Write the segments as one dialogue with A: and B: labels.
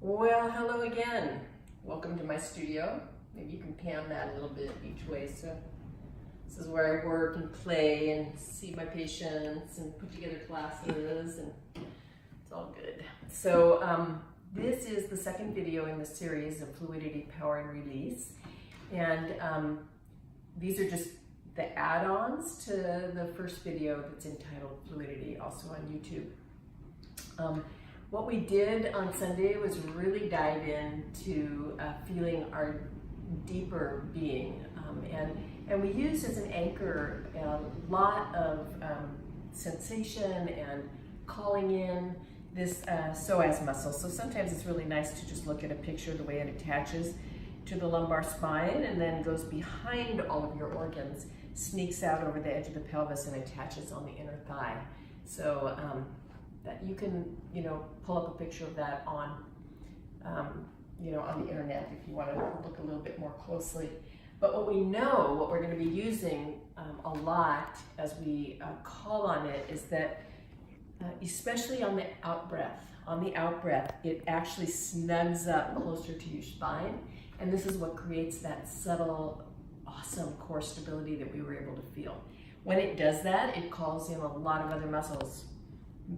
A: Well, hello again. Welcome to my studio. Maybe you can pan that a little bit each way. So this is where I work and play and see my patients and put together classes, and it's all good. So this is the second video in the series of fluidity, power, and release. And these are just the add-ons to the first video that's entitled Fluidity, also on YouTube. What we did on Sunday was really dive into feeling our deeper being, and we used as an anchor a lot of sensation and calling in this psoas muscle. So sometimes it's really nice to just look at a picture of the way it attaches to the lumbar spine and then goes behind all of your organs, sneaks out over the edge of the pelvis and attaches on the inner thigh. So that you can, pull up a picture of that on, on the internet if you want to look a little bit more closely. But what we're going to be using a lot as we call on it is that, especially on the out breath, it actually snugs up closer to your spine. And this is what creates that subtle, awesome core stability that we were able to feel. When it does that, it calls in a lot of other muscles.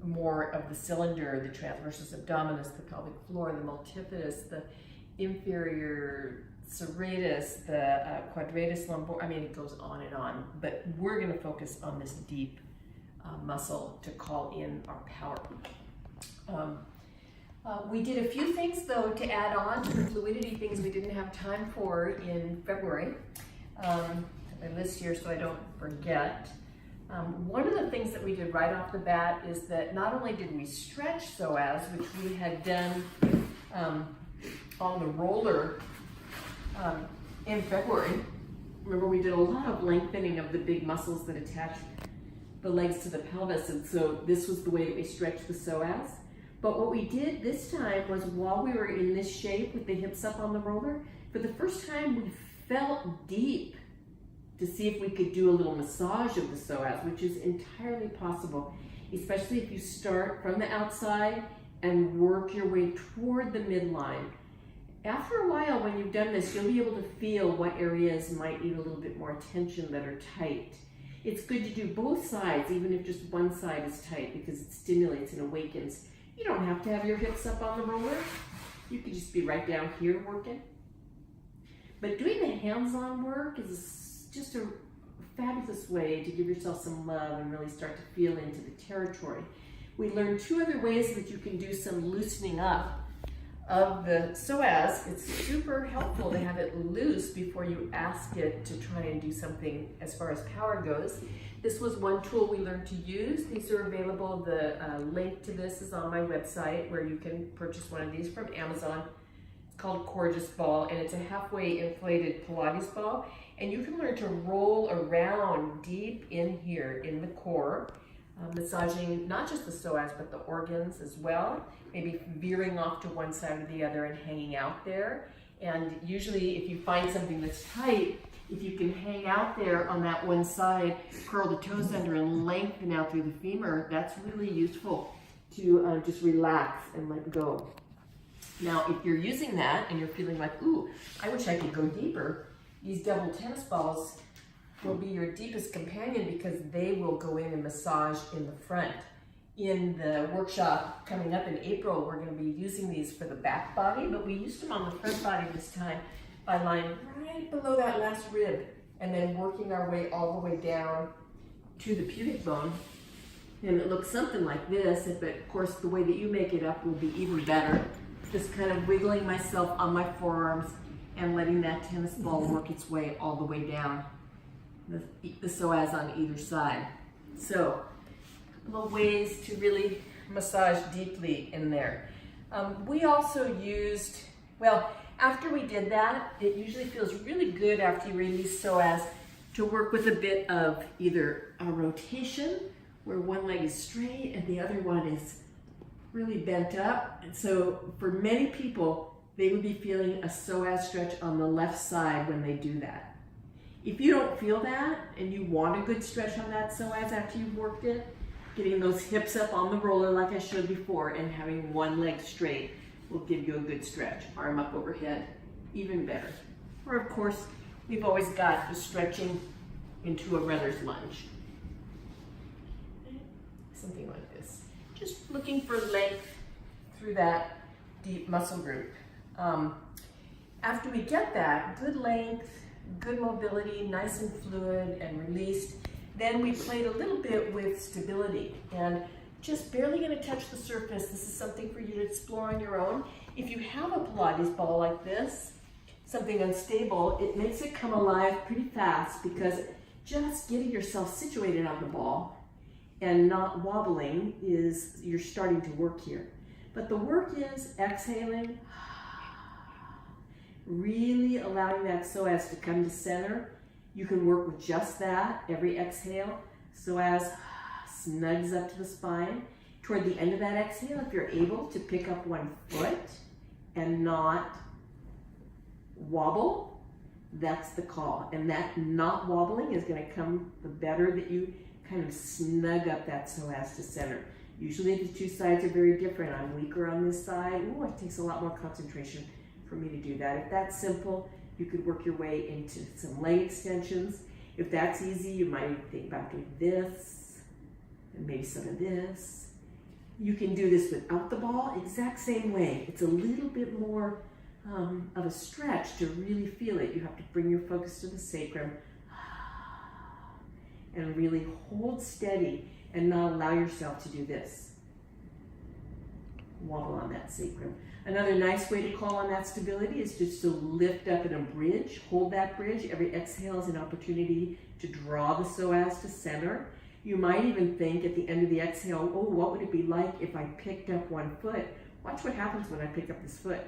A: More of the cylinder, the transversus abdominis, the pelvic floor, the multifidus, the inferior serratus, the quadratus lumborum. I mean, it goes on and on. But we're going to focus on this deep muscle to call in our power. We did a few things, though, to add on to the fluidity things we didn't have time for in February. I list here so I don't forget. One of the things that we did right off the bat is that not only did we stretch psoas, which we had done on the roller in February. Remember, we did a lot of lengthening of the big muscles that attach the legs to the pelvis, and so this was the way that we stretched the psoas. But what we did this time was, while we were in this shape with the hips up on the roller, for the first time we felt deep to see if we could do a little massage of the psoas, which is entirely possible, especially if you start from the outside and work your way toward the midline. After a while, when you've done this, you'll be able to feel what areas might need a little bit more attention that are tight. It's good to do both sides, even if just one side is tight, because it stimulates and awakens. You don't have to have your hips up on the roller. You could just be right down here working. But doing the hands-on work is just a fabulous way to give yourself some love and really start to feel into the territory. We learned two other ways that you can do some loosening up of the psoas. It's super helpful to have it loose before you ask it to try and do something as far as power goes. This was one tool we learned to use. These are available. The link to this is on my website, where you can purchase one of these from Amazon. It's called Gorgeous Ball, and it's a halfway inflated Pilates ball. And you can learn to roll around deep in here in the core, massaging not just the psoas, but the organs as well, maybe veering off to one side or the other and hanging out there. And usually if you find something that's tight, if you can hang out there on that one side, curl the toes under and lengthen out through the femur, that's really useful to just relax and let go. Now, if you're using that and you're feeling like, ooh, I wish I could go deeper, these double tennis balls will be your deepest companion, because they will go in and massage in the front. In the workshop coming up in April, we're going to be using these for the back body, but we used them on the front body this time by lying right below that last rib and then working our way all the way down to the pubic bone. And it looks something like this, but of course the way that you make it up will be even better. Just kind of wiggling myself on my forearms and letting that tennis ball work its way all the way down the psoas on either side. So, little ways to really massage deeply in there. We also used, after we did that, it usually feels really good after you release psoas to work with a bit of either a rotation, where one leg is straight and the other one is really bent up. And so for many people, they would be feeling a psoas stretch on the left side when they do that. If you don't feel that and you want a good stretch on that psoas after you've worked it, getting those hips up on the roller like I showed before and having one leg straight will give you a good stretch. Arm up overhead, even better. Or of course, we've always got the stretching into a runner's lunge. Something like this. Just looking for length through that deep muscle group. After we get that, good length, good mobility, nice and fluid and released, then we played a little bit with stability and just barely gonna touch the surface. This is something for you to explore on your own. If you have a Pilates ball like this, something unstable, it makes it come alive pretty fast because just getting yourself situated on the ball and not wobbling is, you're starting to work here. But the work is exhaling, really allowing that psoas to come to center. You can work with just that every exhale. Psoas snugs up to the spine. Toward the end of that exhale, if you're able to pick up one foot and not wobble, that's the call. And that not wobbling is going to come the better that you kind of snug up that psoas to center. Usually the two sides are very different. I'm weaker on this side. Ooh, it takes a lot more concentration for me to do that. If that's simple, you could work your way into some leg extensions. If that's easy, you might think about doing this and maybe some of this. You can do this without the ball, exact same way. It's a little bit more of a stretch to really feel it. You have to bring your focus to the sacrum and really hold steady and not allow yourself to do this. Wobble on that sacrum. Another nice way to call on that stability is just to lift up in a bridge. Hold that bridge. Every exhale is an opportunity to draw the psoas to center. You might even think at the end of the exhale, oh, what would it be like if I picked up one foot? Watch what happens when I pick up this foot.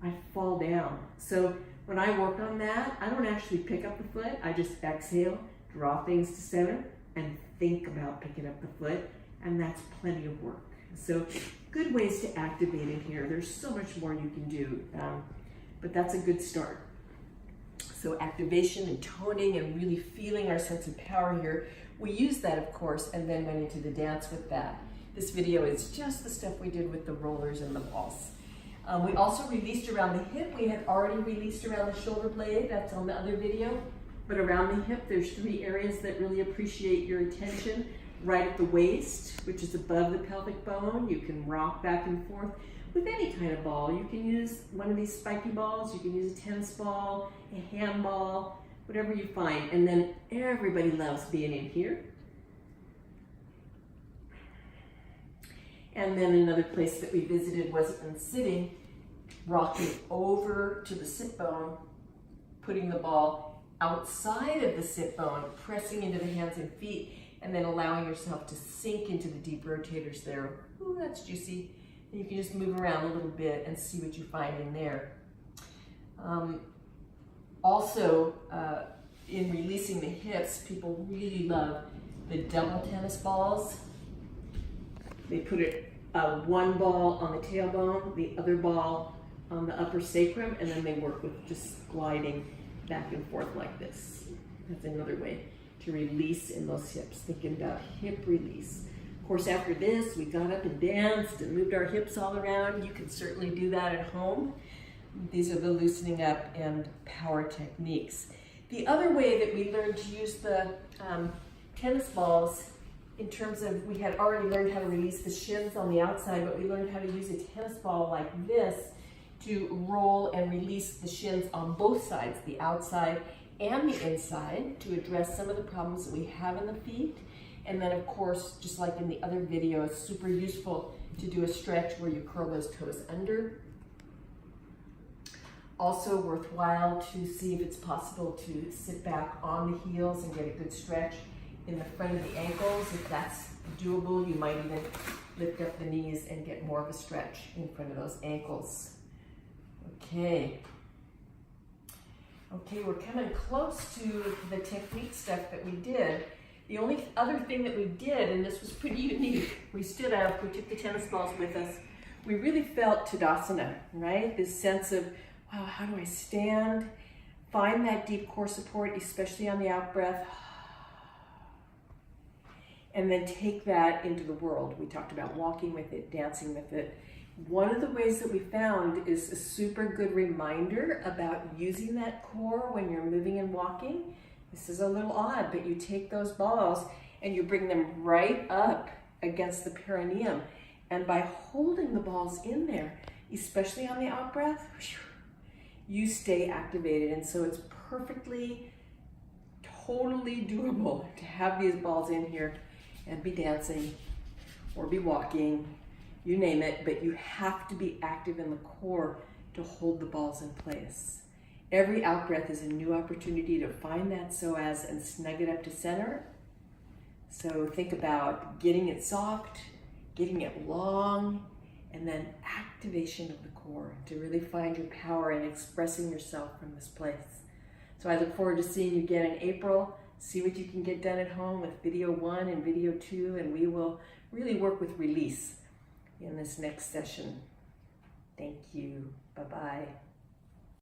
A: I fall down. So when I work on that, I don't actually pick up the foot. I just exhale, draw things to center, and think about picking up the foot, and that's plenty of work. So good ways to activate in here. There's so much more you can do, but that's a good start. So activation and toning and really feeling our sense of power here. We used that, of course, and then went into the dance with that. This video is just the stuff we did with the rollers and the balls. We also released around the hip. We had already released around the shoulder blade. That's on the other video. But around the hip, there's 3 areas that really appreciate your attention. Right at the waist, which is above the pelvic bone. You can rock back and forth with any kind of ball. You can use one of these spiky balls. You can use a tennis ball, a handball, whatever you find. And then everybody loves being in here. And then another place that we visited was in sitting, rocking over to the sit bone, putting the ball outside of the sit bone, pressing into the hands and feet, and then allowing yourself to sink into the deep rotators there. Ooh, that's juicy. And you can just move around a little bit and see what you find in there. Also, in releasing the hips, people really love the double tennis balls. They put one ball on the tailbone, the other ball on the upper sacrum, and then they work with just gliding back and forth like this. That's another way to release in those hips, thinking about hip release. Of course, after this, we got up and danced and moved our hips all around. You can certainly do that at home. These are the loosening up and power techniques. The other way that we learned to use the tennis balls, in terms of, we had already learned how to release the shins on the outside, but we learned how to use a tennis ball like this to roll and release the shins on both sides, the outside and the inside, to address some of the problems that we have in the feet. And then of course, just like in the other video, it's super useful to do a stretch where you curl those toes under. Also worthwhile to see if it's possible to sit back on the heels and get a good stretch in the front of the ankles. If that's doable, you might even lift up the knees and get more of a stretch in front of those ankles. Okay. Okay, we're coming close to the technique stuff that we did. The only other thing that we did, and this was pretty unique, we stood up, we took the tennis balls with us. We really felt Tadasana, right? This sense of, wow, how do I stand? Find that deep core support, especially on the out breath. And then take that into the world. We talked about walking with it, dancing with it, One of the ways that we found is a super good reminder about using that core when you're moving and walking. This is a little odd, but you take those balls and you bring them right up against the perineum. And by holding the balls in there, especially on the out breath, you stay activated. And so it's perfectly, totally doable to have these balls in here and be dancing or be walking, you name it, but you have to be active in the core to hold the balls in place. Every out breath is a new opportunity to find that psoas and snug it up to center. So think about getting it soft, getting it long, and then activation of the core to really find your power and expressing yourself from this place. So I look forward to seeing you again in April. See what you can get done at home with video 1 and video 2, and we will really work with release in this next session. Thank you. Bye-bye.